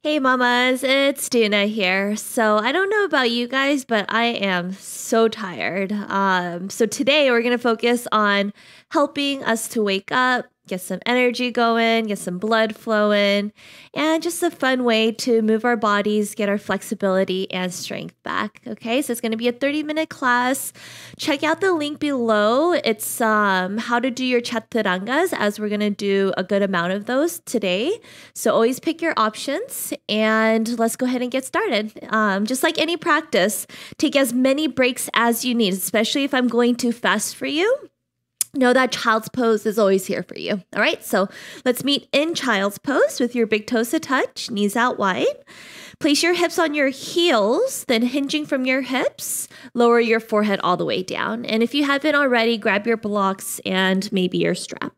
Hey mamas, it's Doona here. So I don't know about you guys, but I am so tired. So today we're going to focus on helping us to wake up, get some energy going, get some blood flowing, and just a fun way to move our bodies, get our flexibility and strength back. Okay, so it's going to be a 30-minute class. Check out the link below. It's how to do your chaturangas, as we're going to do a good amount of those today. So always pick your options and let's go ahead and get started. Just like any practice, take as many breaks as you need, especially if I'm going too fast for you. Know that child's pose is always here for you. All right, so let's meet in child's pose with your big toes to touch, knees out wide. Place your hips on your heels, then hinging from your hips, lower your forehead all the way down. And if you haven't already, grab your blocks and maybe your strap.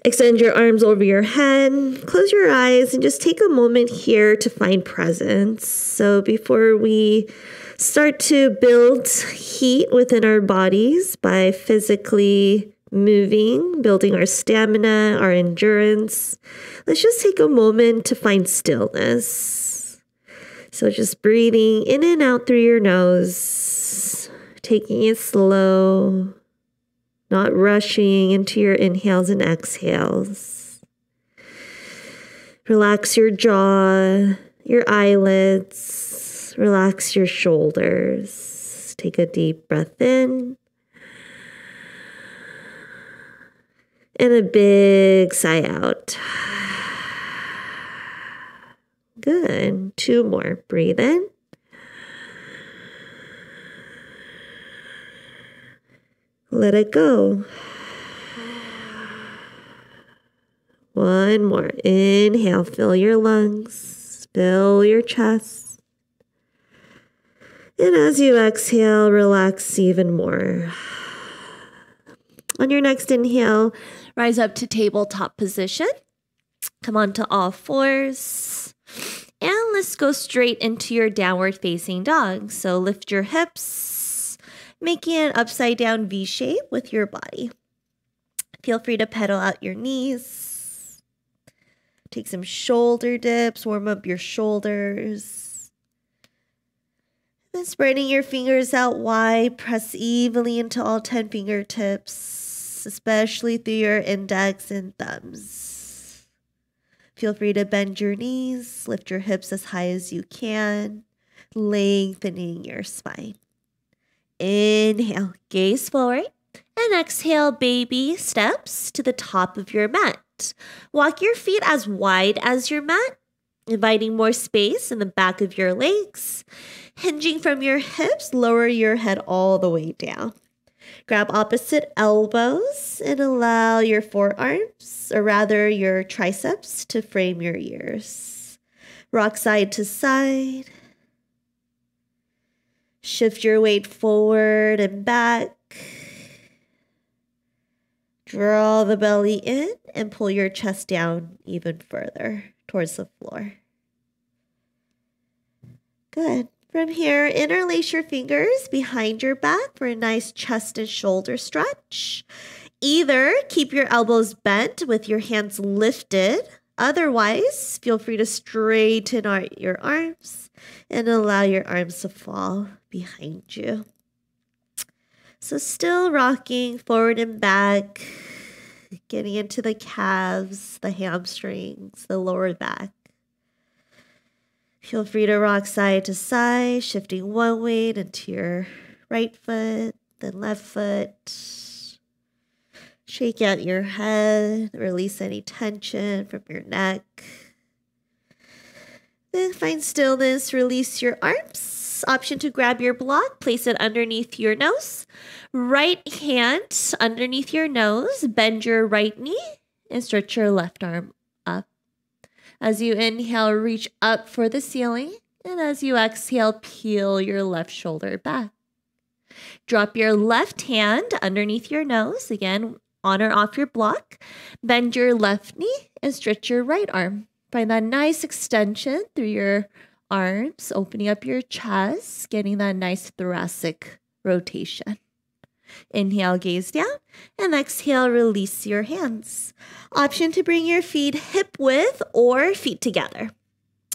Extend your arms over your head, close your eyes, and just take a moment here to find presence. So before we start to build heat within our bodies by physically moving, building our stamina, our endurance, let's just take a moment to find stillness. So just breathing in and out through your nose, taking it slow, not rushing into your inhales and exhales. Relax your jaw, your eyelids, relax your shoulders. Take a deep breath in. And a big sigh out. Good. 2 more. Breathe in. Let it go. 1 more. Inhale, fill your lungs, fill your chest. And as you exhale, relax even more. On your next inhale, rise up to tabletop position. Come onto all fours. And let's go straight into your downward facing dog. So lift your hips, making an upside down V shape with your body. Feel free to pedal out your knees. Take some shoulder dips, warm up your shoulders. Then spreading your fingers out wide, press evenly into all 10 fingertips, especially through your index and thumbs. Feel free to bend your knees, lift your hips as high as you can, lengthening your spine. Inhale, gaze forward, and exhale, baby steps to the top of your mat. Walk your feet as wide as your mat, inviting more space in the back of your legs. Hinging from your hips, lower your head all the way down. Grab opposite elbows and allow your forearms, or rather your triceps, to frame your ears. Rock side to side. Shift your weight forward and back. Draw the belly in and pull your chest down even further towards the floor. Good. From here, interlace your fingers behind your back for a nice chest and shoulder stretch. Either keep your elbows bent with your hands lifted. Otherwise, feel free to straighten out your arms and allow your arms to fall behind you. So still rocking forward and back, getting into the calves, the hamstrings, the lower back. Feel free to rock side to side, shifting one weight into your right foot, then left foot. Shake out your head, release any tension from your neck. Then find stillness, release your arms. Option to grab your block, place it underneath your nose. Right hand underneath your nose, bend your right knee and stretch your left arm up. As you inhale, reach up for the ceiling. And as you exhale, peel your left shoulder back. Drop your left hand underneath your nose. Again, on or off your block. Bend your left knee and stretch your right arm. Find that nice extension through your arms, opening up your chest, getting that nice thoracic rotation. Inhale, gaze down, and exhale, release your hands. Option to bring your feet hip width or feet together.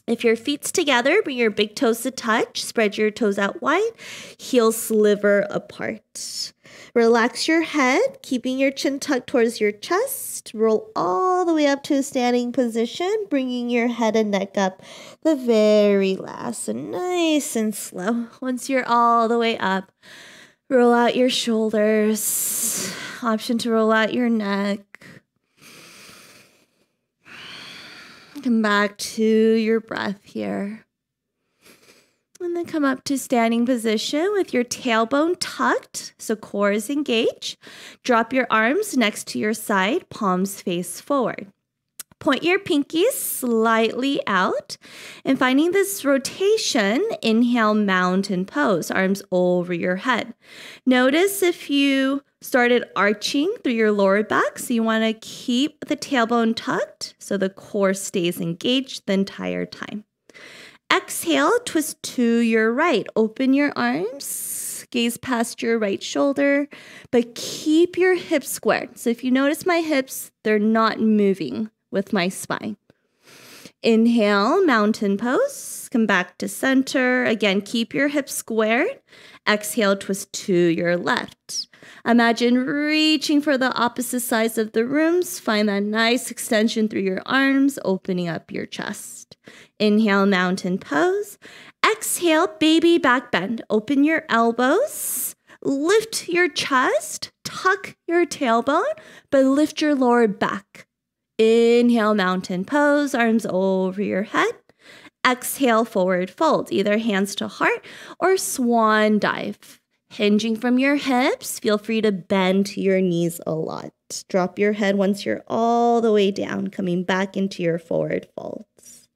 If your feet's together, bring your big toes to touch, spread your toes out wide, heels sliver apart. Relax your head, keeping your chin tucked towards your chest. Roll all the way up to a standing position, bringing your head and neck up the very last. So nice and slow. Once you're all the way up, roll out your shoulders. Option to roll out your neck. Come back to your breath here. And then come up to standing position with your tailbone tucked, so core is engaged. Drop your arms next to your side, palms face forward. Point your pinkies slightly out. And finding this rotation, inhale, mountain pose, arms over your head. Notice if you started arching through your lower back, so you want to keep the tailbone tucked so the core stays engaged the entire time. Exhale, twist to your right. Open your arms, gaze past your right shoulder, but keep your hips squared. So if you notice my hips, they're not moving with my spine. Inhale, mountain pose. Come back to center. Again, keep your hips squared. Exhale, twist to your left. Imagine reaching for the opposite sides of the rooms. Find that nice extension through your arms, opening up your chest. Inhale, mountain pose. Exhale, baby back bend. Open your elbows. Lift your chest. Tuck your tailbone, but lift your lower back. Inhale, mountain pose. Arms over your head. Exhale, forward fold. Either hands to heart or swan dive. Hinging from your hips, feel free to bend to your knees a lot. Drop your head once you're all the way down, coming back into your forward folds.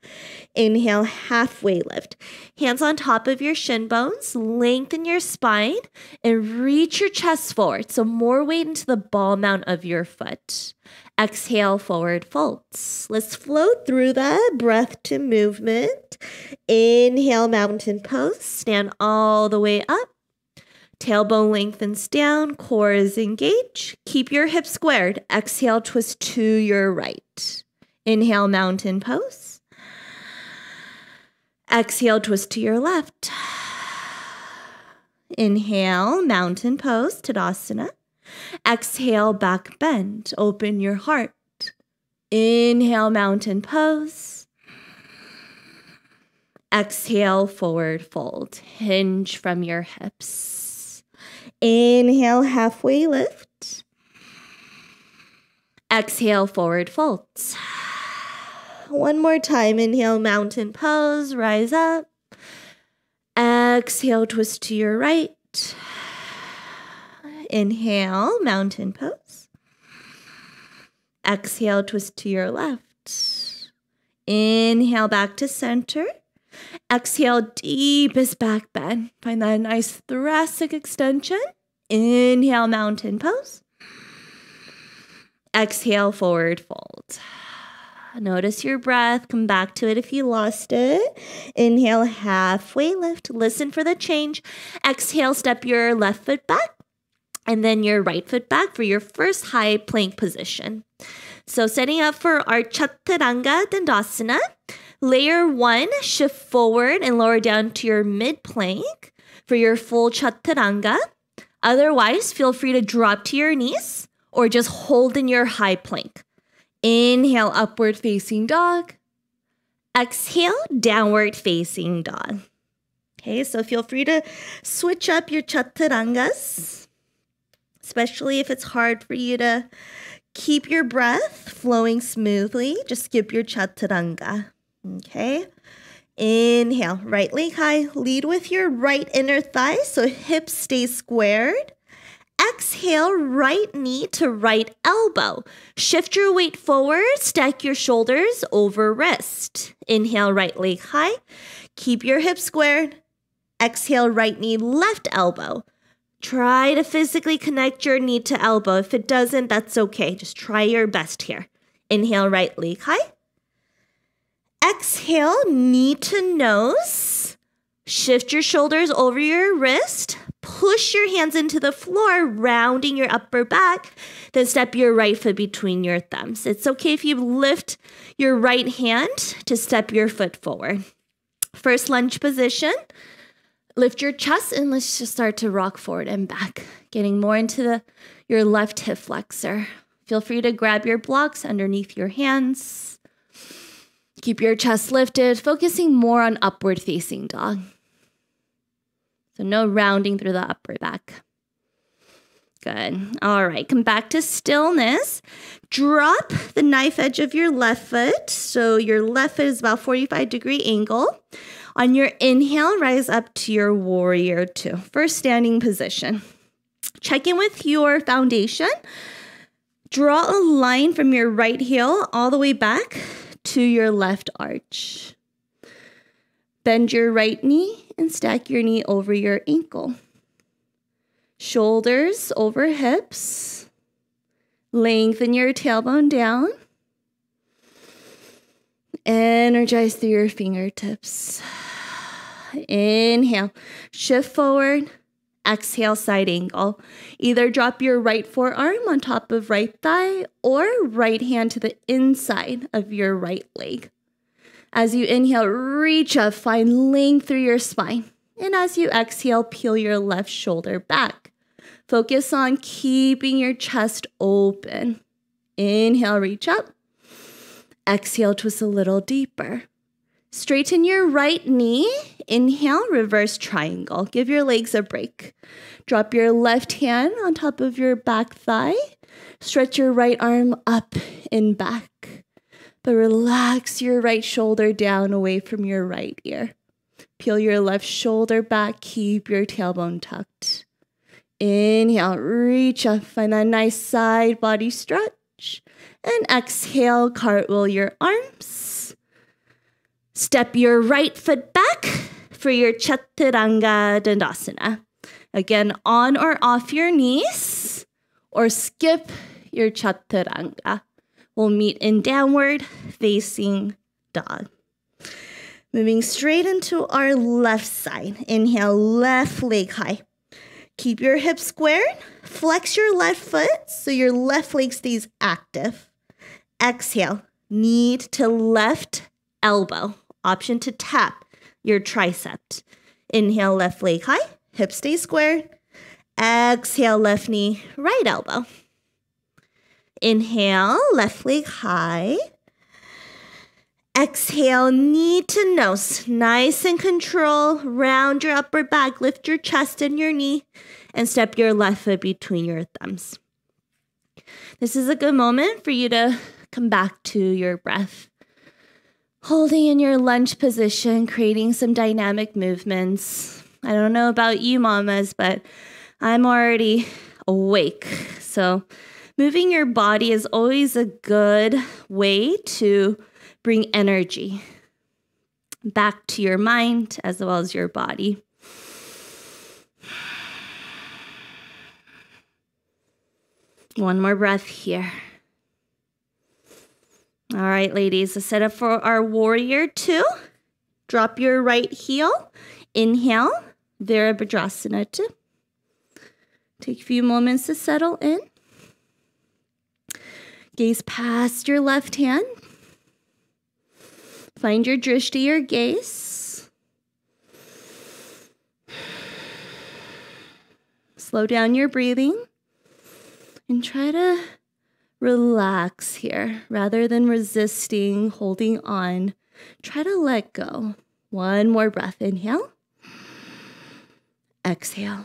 Inhale, halfway lift. Hands on top of your shin bones, lengthen your spine, and reach your chest forward. So more weight into the ball mount of your foot. Exhale, forward folds. Let's float through that breath to movement. Inhale, mountain pose. Stand all the way up. Tailbone lengthens down, core is engaged. Keep your hips squared. Exhale, twist to your right. Inhale, mountain pose. Exhale, twist to your left. Inhale, mountain pose, Tadasana. Exhale, back bend. Open your heart. Inhale, mountain pose. Exhale, forward fold. Hinge from your hips. Inhale, halfway lift. Exhale, forward folds. One more time. Inhale, mountain pose. Rise up. Exhale, twist to your right. Inhale, mountain pose. Exhale, twist to your left. Inhale, back to center. Exhale, deepest back bend. Find that nice thoracic extension. Inhale, mountain pose. Exhale, forward fold. Notice your breath. Come back to it if you lost it. Inhale, halfway lift. Listen for the change. Exhale, step your left foot back and then your right foot back for your first high plank position. So setting up for our Chaturanga Dandasana. Layer 1, shift forward and lower down to your mid plank for your full Chaturanga. Otherwise, feel free to drop to your knees or just hold in your high plank. Inhale, upward facing dog. Exhale, downward facing dog. Okay, so feel free to switch up your Chaturangas, especially if it's hard for you to keep your breath flowing smoothly. Just skip your Chaturanga. Okay, inhale, right leg high, lead with your right inner thigh, so hips stay squared. Exhale, right knee to right elbow. Shift your weight forward, stack your shoulders over wrist. Inhale, right leg high, keep your hips squared. Exhale, right knee, left elbow. Try to physically connect your knee to elbow. If it doesn't, that's okay. Just try your best here. Inhale, right leg high. Exhale, knee to nose. Shift your shoulders over your wrist. Push push your hands into the floor, rounding your upper back. Then step your right foot between your thumbs. It's okay if you lift your right hand to step your foot forward. First lunge position. Lift your chest and let's just start to rock forward and back. Getting more into your left hip flexor. Feel free to grab your blocks underneath your hands. Keep your chest lifted, focusing more on upward facing dog. So no rounding through the upper back. Good. All right, come back to stillness. Drop the knife edge of your left foot. So your left foot is about 45-degree angle. On your inhale, rise up to your warrior two. First standing position. Check in with your foundation. Draw a line from your right heel all the way back to your left arch. Bend your right knee and stack your knee over your ankle. Shoulders over hips. Lengthen your tailbone down. Energize through your fingertips. Inhale, shift forward. Exhale, side angle. Either drop your right forearm on top of right thigh or right hand to the inside of your right leg. As you inhale, reach up, find length through your spine. And as you exhale, peel your left shoulder back. Focus on keeping your chest open. Inhale, reach up. Exhale, twist a little deeper. Straighten your right knee. Inhale, reverse triangle. Give your legs a break. Drop your left hand on top of your back thigh. Stretch your right arm up and back. But relax your right shoulder down away from your right ear. Peel your left shoulder back. Keep your tailbone tucked. Inhale, reach up. Find that nice side body stretch. And exhale, cartwheel your arms. Step your right foot back for your Chaturanga Dandasana. Again, on or off your knees, or skip your Chaturanga. We'll meet in downward facing dog. Moving straight into our left side. Inhale, left leg high. Keep your hips squared. Flex your left foot so your left leg stays active. Exhale, knee to left elbow. Option to tap your tricep. Inhale, left leg high. Hips stay squared. Exhale, left knee, right elbow. Inhale, left leg high. Exhale, knee to nose. Nice and control. Round your upper back. Lift your chest and your knee. And step your left foot between your thumbs. This is a good moment for you to come back to your breath. Holding in your lunge position, creating some dynamic movements. I don't know about you, mamas, but I'm already awake. So moving your body is always a good way to bring energy back to your mind as well as your body. One more breath here. All right, ladies, let's set up for our warrior two. Drop your right heel. Inhale, Virabhadrasana 2. Take a few moments to settle in. Gaze past your left hand. Find your drishti, your gaze. Slow down your breathing and try to relax here. Rather than resisting, holding on, try to let go. One more breath. Inhale. Exhale.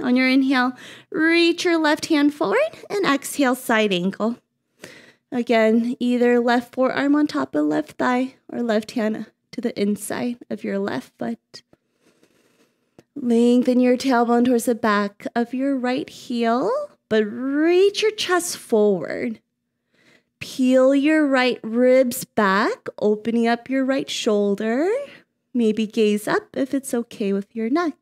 On your inhale, reach your left hand forward and exhale, side angle. Again, either left forearm on top of left thigh or left hand to the inside of your left foot. Lengthen your tailbone towards the back of your right heel, but reach your chest forward. Peel your right ribs back, opening up your right shoulder. Maybe gaze up if it's okay with your neck.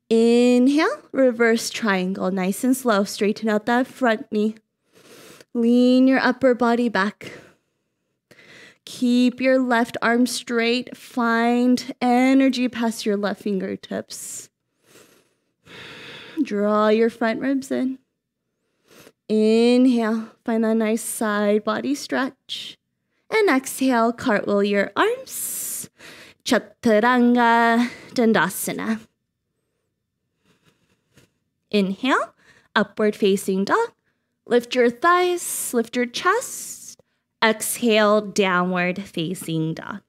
Inhale, reverse triangle, nice and slow. Straighten out that front knee. Lean your upper body back. Keep your left arm straight. Find energy past your left fingertips. Draw your front ribs in. Inhale, find that nice side body stretch. And exhale, cartwheel your arms. Chaturanga Dandasana. Inhale, upward facing dog. Lift your thighs, lift your chest. Exhale, downward facing dog.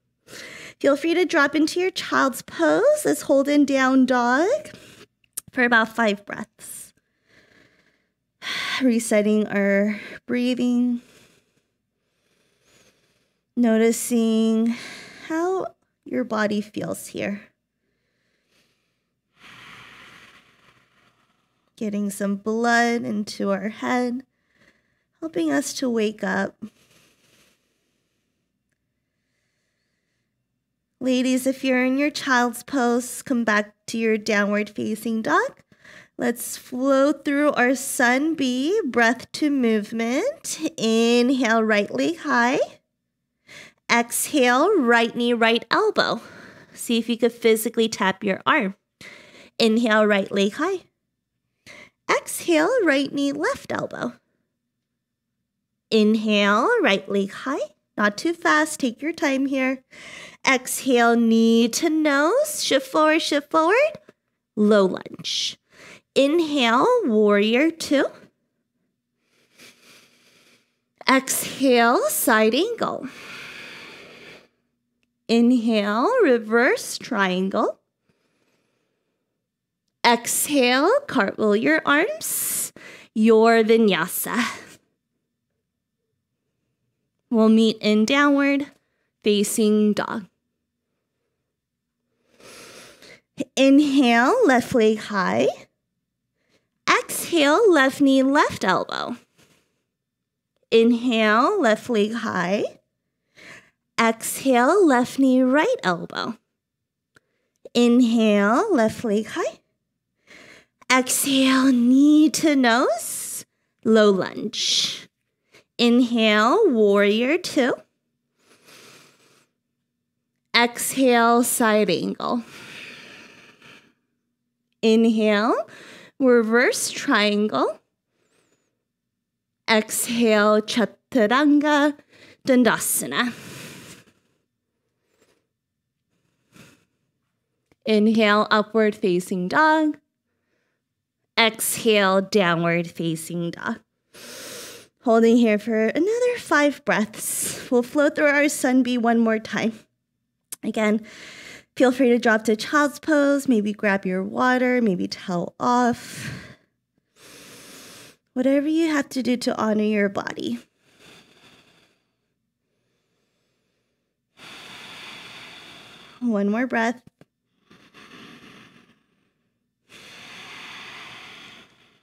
Feel free to drop into your child's pose as hold in down dog for about 5 breaths. Resetting our breathing. Noticing how your body feels here. Getting some blood into our head, helping us to wake up. Ladies, if you're in your child's pose, come back to your downward facing dog. Let's flow through our sun bee, breath to movement. Inhale, right leg high. Exhale, right knee, right elbow. See if you could physically tap your arm. Inhale, right leg high. Exhale, right knee, left elbow. Inhale, right leg high. Not too fast. Take your time here. Exhale, knee to nose. Shift forward. Low lunge. Inhale, warrior 2. Exhale, side angle. Inhale, reverse triangle. Exhale, cartwheel your arms. Your vinyasa. We'll meet in downward facing dog. Inhale, left leg high. Exhale, left knee, left elbow. Inhale, left leg high. Exhale, left knee, right elbow. Inhale, left leg high. Exhale, knee to nose, low lunge. Inhale, warrior 2. Exhale, side angle. Inhale, reverse triangle. Exhale, chaturanga dandasana. Inhale, upward facing dog. Exhale, downward facing dog. Holding here for another 5 breaths. We'll flow through our sun bee one more time. Again, feel free to drop to child's pose. Maybe grab your water, maybe towel off. Whatever you have to do to honor your body. One more breath.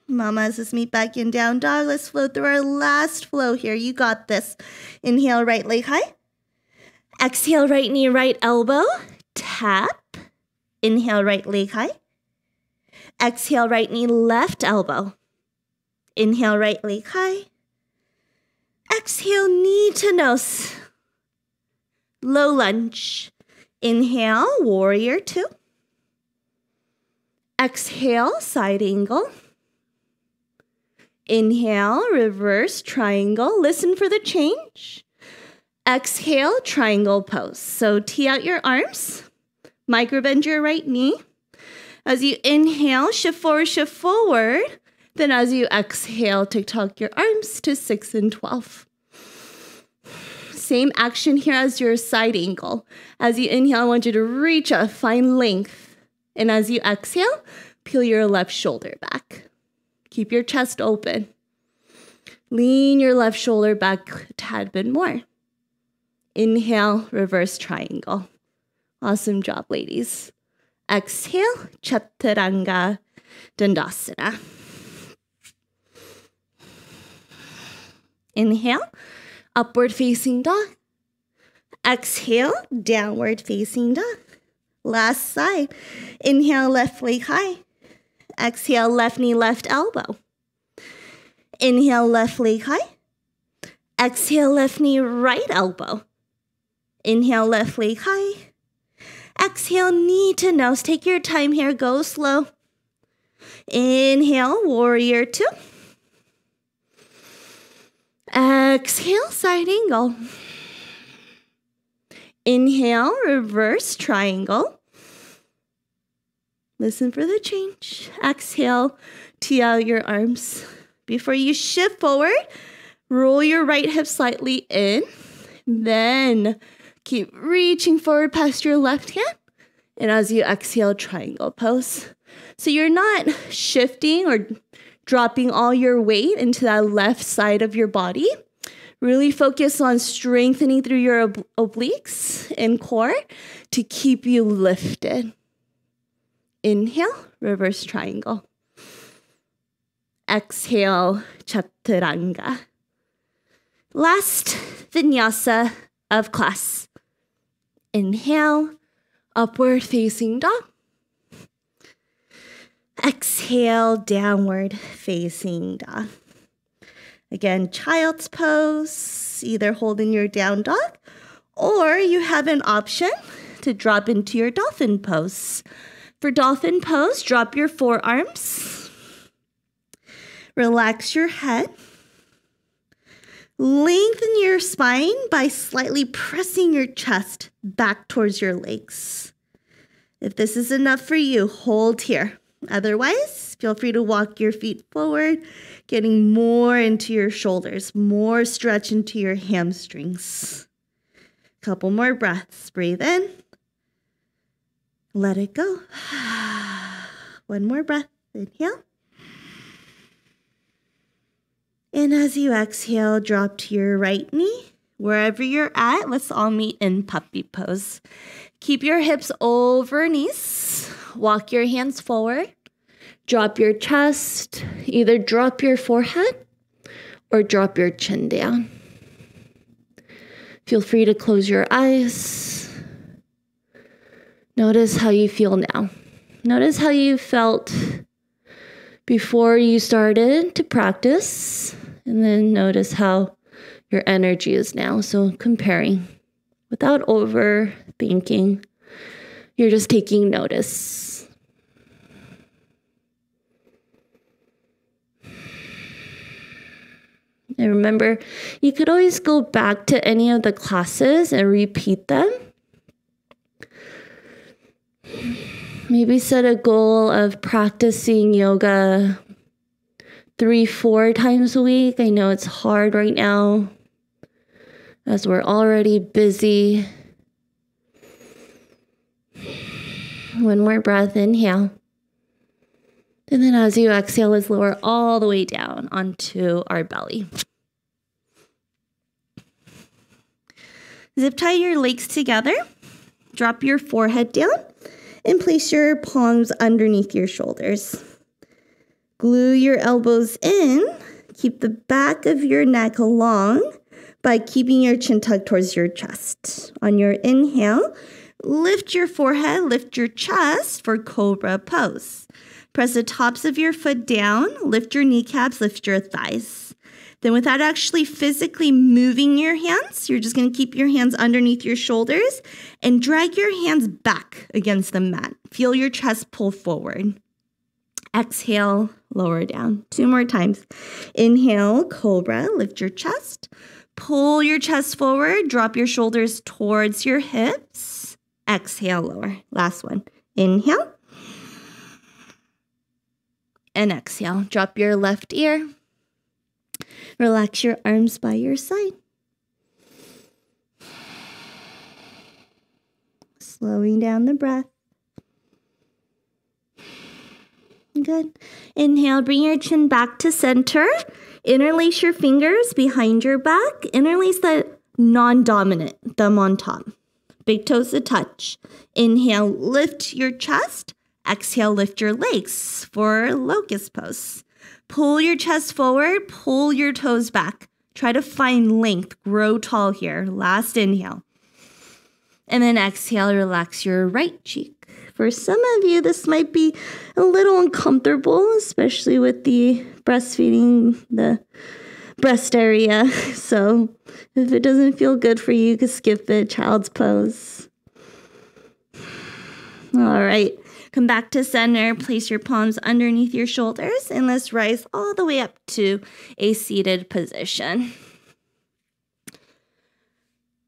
Mamas, let's meet back in down dog. Let's flow through our last flow here. You got this. Inhale, right leg high. Exhale, right knee, right elbow. Tap. Inhale, right leg high. Exhale, right knee, left elbow. Inhale, right leg high. Exhale, knee to nose. Low lunge. Inhale, warrior 2. Exhale, side angle. Inhale, reverse triangle. Listen for the change. Exhale, triangle pose. So tee out your arms. Microbend your right knee. As you inhale, shift forward. Then as you exhale, tuck your arms to 6 and 12. Same action here as your side angle. As you inhale, I want you to reach up, find length. And as you exhale, peel your left shoulder back. Keep your chest open. Lean your left shoulder back a tad bit more. Inhale, reverse triangle. Awesome job, ladies. Exhale, chaturanga dandasana. Inhale, upward facing dog. Exhale, downward facing dog. Last side. Inhale, left leg high. Exhale, left knee, left elbow. Inhale, left leg high. Exhale, left knee, right elbow. Inhale, left leg high. Exhale, knee to nose. Take your time here. Go slow. Inhale, warrior two. Exhale, side angle. Inhale, reverse triangle. Listen for the change. Exhale, tee out your arms. Before you shift forward, roll your right hip slightly in. Then keep reaching forward past your left hand. And as you exhale, triangle pose. So you're not shifting or dropping all your weight into that left side of your body. Really focus on strengthening through your obliques and core to keep you lifted. Inhale, reverse triangle. Exhale, chaturanga. Last vinyasa of class. Inhale, upward facing dog. Exhale, downward facing dog. Again, child's pose, either holding your down dog, or you have an option to drop into your dolphin pose. For dolphin pose, drop your forearms. Relax your head. Lengthen your spine by slightly pressing your chest back towards your legs. If this is enough for you, hold here. Otherwise, feel free to walk your feet forward, getting more into your shoulders, more stretch into your hamstrings. Couple more breaths. Breathe in. Let it go. One more breath. Inhale. And as you exhale, drop to your right knee. Wherever you're at, let's all meet in puppy pose. Keep your hips over knees. Walk your hands forward. Drop your chest. Either drop your forehead or drop your chin down. Feel free to close your eyes. Notice how you feel now. Notice how you felt before you started to practice. And then notice how your energy is now. So comparing without overthinking. You're just taking notice. And remember, you could always go back to any of the classes and repeat them. Maybe set a goal of practicing yoga 3-4 times a week. I know it's hard right now as we're already busy. One more breath, inhale. And then as you exhale, let's lower all the way down onto our belly. Zip tie your legs together. Drop your forehead down and place your palms underneath your shoulders. Glue your elbows in. Keep the back of your neck long by keeping your chin tucked towards your chest. On your inhale, lift your forehead, lift your chest for Cobra Pose. Press the tops of your foot down, lift your kneecaps, lift your thighs. Then without actually physically moving your hands, you're just going to keep your hands underneath your shoulders and drag your hands back against the mat. Feel your chest pull forward. Exhale, lower down. 2 more times. Inhale, Cobra, lift your chest. Pull your chest forward, drop your shoulders towards your hips. Exhale, lower. Last one. Inhale. And exhale. Drop your left ear. Relax your arms by your side. Slowing down the breath. Good. Inhale, bring your chin back to center. Interlace your fingers behind your back. Interlace the non-dominant thumb on top. Big toes to touch. Inhale, lift your chest. Exhale, lift your legs for locust pose. Pull your chest forward, pull your toes back. Try to find length, grow tall here. Last inhale. And then exhale, relax your right cheek. For some of you, this might be a little uncomfortable, especially with the breastfeeding, the breast area. So if it doesn't feel good for you, you can skip it, child's pose. All right. Come back to center, place your palms underneath your shoulders, and let's rise all the way up to a seated position.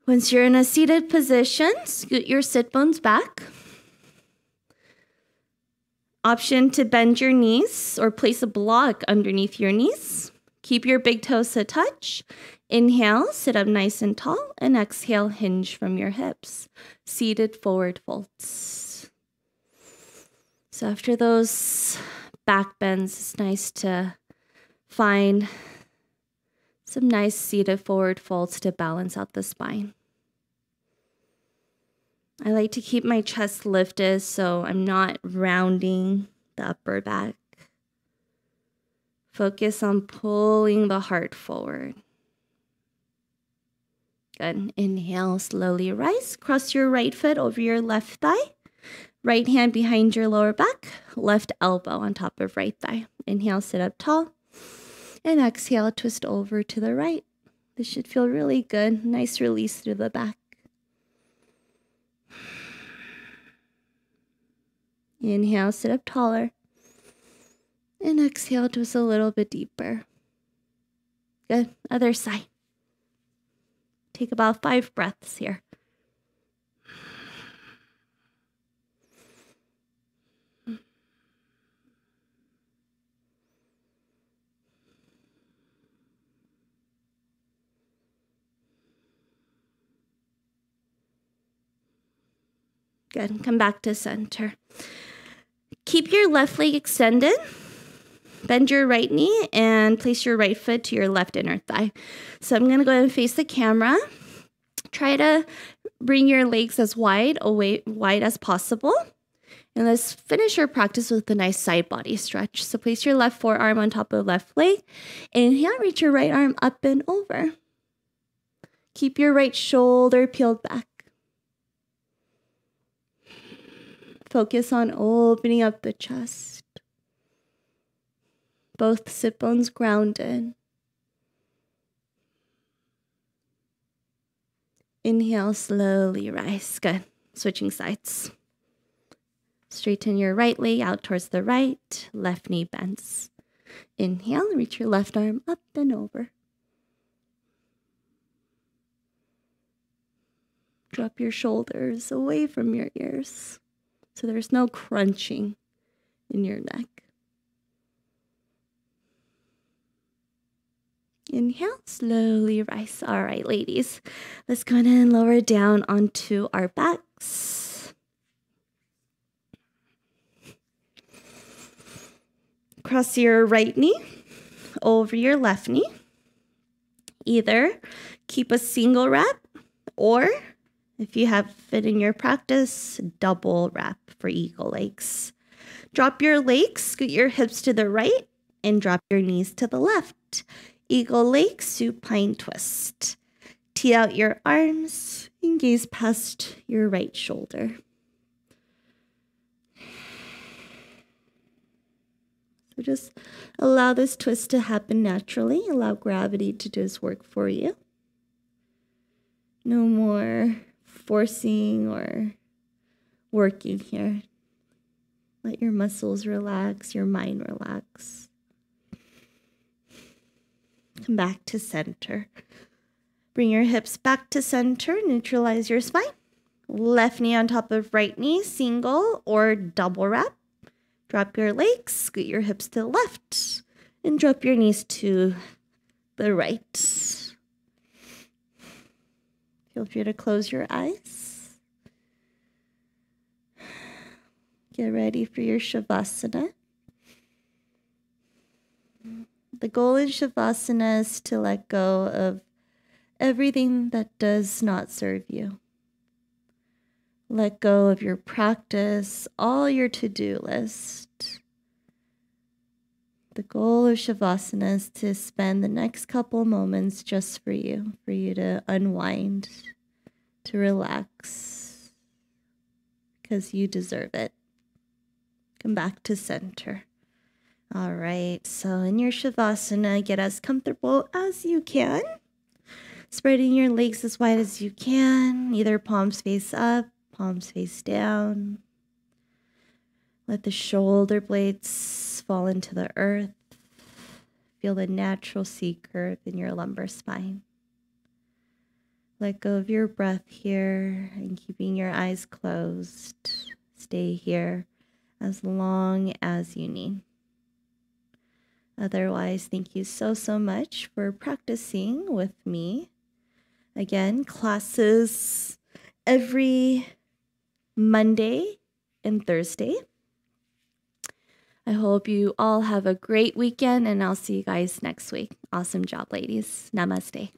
Once you're in a seated position, scoot your sit bones back. Option to bend your knees or place a block underneath your knees. Keep your big toes to touch. Inhale, sit up nice and tall, and exhale, hinge from your hips. Seated forward folds. So after those back bends, it's nice to find some nice seated forward folds to balance out the spine. I like to keep my chest lifted so I'm not rounding the upper back. Focus on pulling the heart forward. Good. Inhale, slowly rise. Cross your right foot over your left thigh. Right hand behind your lower back. Left elbow on top of right thigh. Inhale, sit up tall. And exhale, twist over to the right. This should feel really good. Nice release through the back. Inhale, sit up taller. And exhale, twist a little bit deeper. Good. Other side. Take about 5 breaths here. Good. Come back to center. Keep your left leg extended. Bend your right knee and place your right foot to your left inner thigh. So I'm going to go ahead and face the camera. Try to bring your legs as wide as possible. And let's finish our practice with a nice side body stretch. So place your left forearm on top of left leg. Inhale, reach your right arm up and over. Keep your right shoulder peeled back. Focus on opening up the chest. Both sit bones grounded. Inhale, slowly rise. Good. Switching sides. Straighten your right leg out towards the right. Left knee bends. Inhale, reach your left arm up and over. Drop your shoulders away from your ears so there's no crunching in your neck. Inhale, slowly rise. All right, ladies, let's go ahead and lower down onto our backs. Cross your right knee over your left knee. Either keep a single wrap or, if you have it in your practice, double wrap for eagle legs. Drop your legs, scoot your hips to the right, and drop your knees to the left. Eagle leg, supine twist. Tee out your arms and gaze past your right shoulder. So just allow this twist to happen naturally. Allow gravity to do its work for you. No more forcing or working here. Let your muscles relax, your mind relax. Come back to center. Bring your hips back to center. Neutralize your spine. Left knee on top of right knee, single or double wrap. Drop your legs, scoot your hips to the left, and drop your knees to the right. Feel free to close your eyes. Get ready for your Shavasana. The goal in Shavasana is to let go of everything that does not serve you. Let go of your practice, all your to-do list. The goal of Shavasana is to spend the next couple moments just for you to unwind, to relax, because you deserve it. Come back to center. All right, so in your Shavasana, get as comfortable as you can. Spreading your legs as wide as you can, either palms face up, palms face down. Let the shoulder blades fall into the earth. Feel the natural C curve in your lumbar spine. Let go of your breath here and keeping your eyes closed. Stay here as long as you need. Otherwise, thank you so much for practicing with me. Again, classes every Monday and Thursday. I hope you all have a great weekend, and I'll see you guys next week. Awesome job, ladies. Namaste.